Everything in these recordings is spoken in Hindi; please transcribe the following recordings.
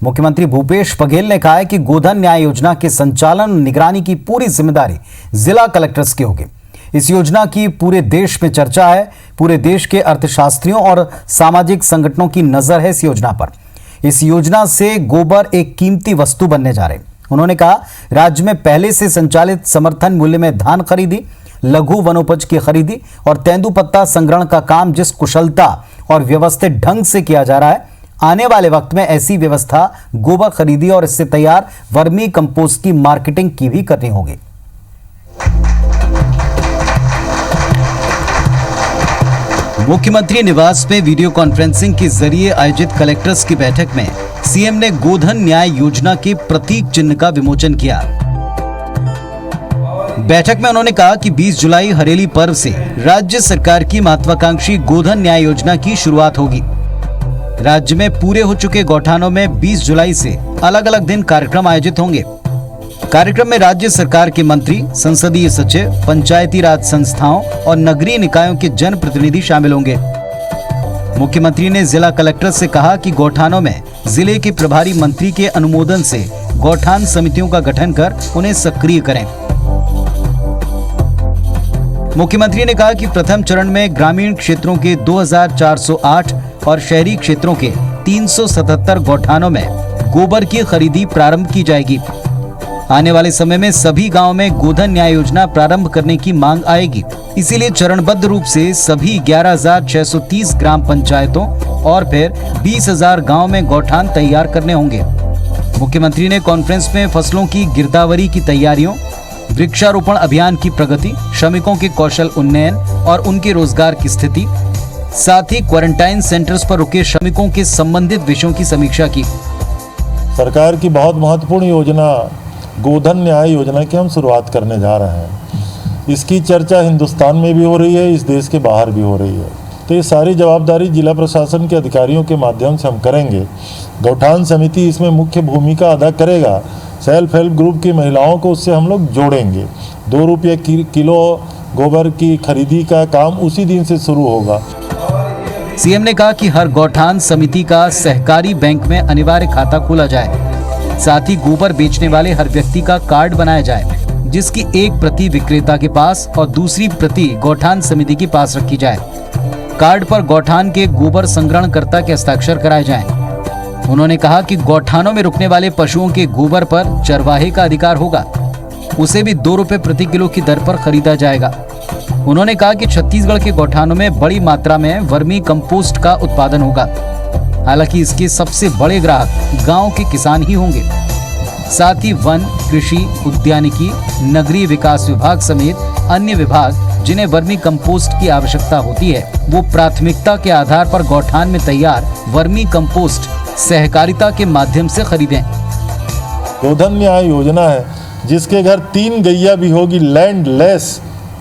मुख्यमंत्री भूपेश बघेल ने कहा है कि गोधन न्याय योजना के संचालन और निगरानी की पूरी जिम्मेदारी जिला कलेक्टर्स की होगी। इस योजना की पूरे देश में चर्चा है। पूरे देश के अर्थशास्त्रियों और सामाजिक संगठनों की नजर है इस योजना पर। इस योजना से गोबर एक कीमती वस्तु बनने जा रहे। उन्होंने कहा, राज्य में पहले से संचालित समर्थन मूल्य में धान खरीदी, लघु वनोपज की खरीदी और तेंदुपत्ता संग्रहण का काम जिस कुशलता और व्यवस्थित ढंग से किया जा रहा है, आने वाले वक्त में ऐसी व्यवस्था गोबर खरीदी और इससे तैयार वर्मी कंपोस्ट की मार्केटिंग की भी करनी होगी। मुख्यमंत्री निवास में वीडियो कॉन्फ्रेंसिंग के जरिए आयोजित कलेक्टर्स की बैठक में सीएम ने गोधन न्याय योजना के प्रतीक चिन्ह का विमोचन किया। बैठक में उन्होंने कहा कि 20 जुलाई हरेली पर्व से राज्य सरकार की महत्वाकांक्षी गोधन न्याय योजना की शुरुआत होगी। राज्य में पूरे हो चुके गौठानों में 20 जुलाई से अलग अलग दिन कार्यक्रम आयोजित होंगे। कार्यक्रम में राज्य सरकार के मंत्री, संसदीय सचिव, पंचायती राज संस्थाओं और नगरीय निकायों के जनप्रतिनिधि शामिल होंगे। मुख्यमंत्री ने जिला कलेक्टर से कहा कि गौठानों में जिले के प्रभारी मंत्री के अनुमोदन से गौठान समितियों का गठन कर उन्हें सक्रिय करें। मुख्यमंत्री ने कहा कि प्रथम चरण में ग्रामीण क्षेत्रों के 2408 और शहरी क्षेत्रों के 377 गौठानों में गोबर की खरीदी प्रारंभ की जाएगी। आने वाले समय में सभी गांवों में गोधन न्याय योजना प्रारंभ करने की मांग आएगी। इसीलिए चरणबद्ध रूप से सभी 11,630 ग्राम पंचायतों और फिर 20,000 गांवों में गौठान तैयार करने होंगे। मुख्यमंत्री ने कॉन्फ्रेंस में फसलों की गिरदावरी की तैयारियों, वृक्षारोपण अभियान की प्रगति, श्रमिकों के कौशल उन्नयन और उनके रोजगार की स्थिति, साथ ही क्वारंटाइन सेंटर्स पर रुके श्रमिकों के संबंधित विषयों की समीक्षा की। सरकार की बहुत महत्वपूर्ण योजना गोधन न्याय योजना की हम शुरुआत करने जा रहे हैं। इसकी चर्चा हिंदुस्तान में भी हो रही है, इस देश के बाहर भी हो रही है। तो ये सारी जवाबदारी जिला प्रशासन के अधिकारियों के माध्यम से हम करेंगे। गौठान समिति इसमें मुख्य भूमिका अदा करेगा। सेल्फ हेल्प ग्रुप की महिलाओं को उससे हम लोग जोड़ेंगे। 2 रुपये किलो गोबर की खरीदी का काम उसी दिन से शुरू होगा। सीएम ने कहा कि हर गौठान समिति का सहकारी बैंक में अनिवार्य खाता खोला जाए। साथ ही गोबर बेचने वाले हर व्यक्ति का कार्ड बनाया जाए, जिसकी एक प्रति विक्रेता के पास और दूसरी प्रति गौठान समिति के पास रखी जाए। कार्ड पर गौठान के गोबर संग्रहणकर्ता के हस्ताक्षर कराए जाएं। उन्होंने कहा कि गौठानों में रुकने वाले पशुओं के गोबर पर चरवाहे का अधिकार होगा। उसे भी 2 रुपये प्रति किलो की दर पर खरीदा जाएगा। उन्होंने कहा कि छत्तीसगढ़ के गौठानों में बड़ी मात्रा में वर्मी कंपोस्ट का उत्पादन होगा। हालांकि इसके सबसे बड़े ग्राहक गांव के किसान ही होंगे। साथ ही वन, कृषि, उद्यानिकी, नगरीय विकास विभाग समेत अन्य विभाग जिन्हें वर्मी कंपोस्ट की आवश्यकता होती है, वो प्राथमिकता के आधार पर गौठान में तैयार वर्मी कंपोस्ट सहकारिता के माध्यम से खरीदें। गोधन न्याय योजना है जिसके घर 3 गैया भी होगी, लैंडलेस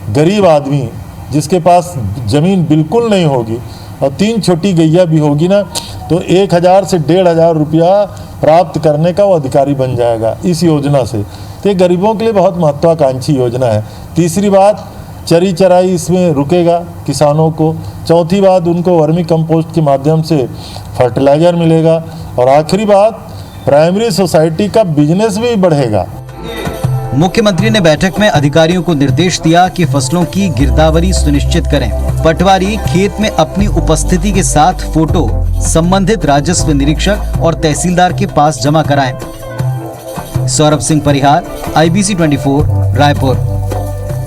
गरीब आदमी जिसके पास जमीन बिल्कुल नहीं होगी और 3 छोटी गैया भी होगी ना, तो 1,000 से 1,500 रुपया प्राप्त करने का वो अधिकारी बन जाएगा इस योजना से। तो ये गरीबों के लिए बहुत महत्वाकांक्षी योजना है। तीसरी बात, चरी चराई इसमें रुकेगा किसानों को। चौथी बात, उनको वर्मी कंपोस्ट के माध्यम से फर्टिलाइज़र मिलेगा। और आखिरी बात, प्राइमरी सोसाइटी का बिजनेस भी बढ़ेगा। मुख्यमंत्री ने बैठक में अधिकारियों को निर्देश दिया कि फसलों की गिरदावरी सुनिश्चित करें। पटवारी खेत में अपनी उपस्थिति के साथ फोटो संबंधित राजस्व निरीक्षक और तहसीलदार के पास जमा कराएं। सौरभ सिंह परिहार, IBC 24, रायपुर।